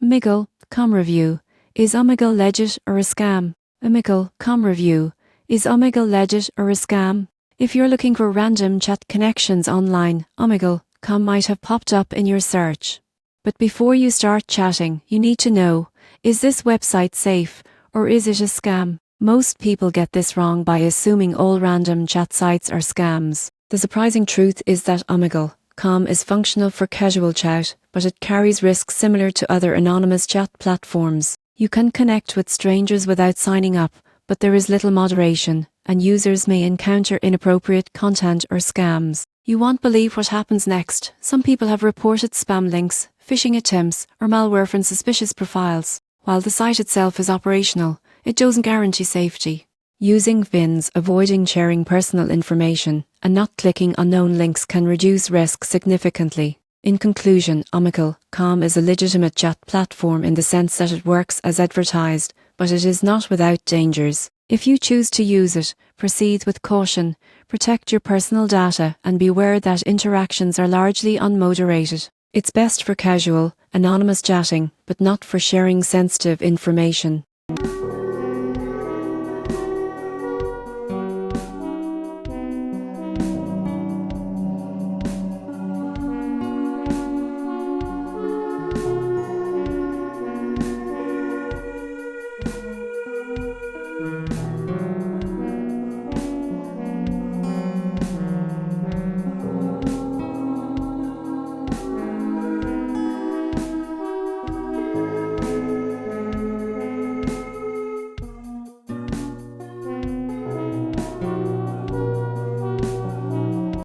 Uhmeglecom review. Is Uhmegle legit or a scam? Uhmeglecom review. Is Uhmegle legit or a scam? If you're looking for random chat connections online, Uhmeglecom might have popped up in your search. But before you start chatting, you need to know, is this website safe, or is it a scam? Most people get this wrong by assuming all random chat sites are scams. The surprising truth is that Uhmeglecom is functional for casual chat, but it carries risks similar to other anonymous chat platforms. You can connect with strangers without signing up, but there is little moderation, and users may encounter inappropriate content or scams. You won't believe what happens next. Some people have reported spam links, phishing attempts, or malware from suspicious profiles. While the site itself is operational, it doesn't guarantee safety. Using VINs, avoiding sharing personal information, and not clicking unknown links can reduce risk significantly. In conclusion, Uhmeglecom is a legitimate chat platform in the sense that it works as advertised, but it is not without dangers. If you choose to use it, proceed with caution, protect your personal data, and beware that interactions are largely unmoderated. It's best for casual, anonymous chatting, but not for sharing sensitive information.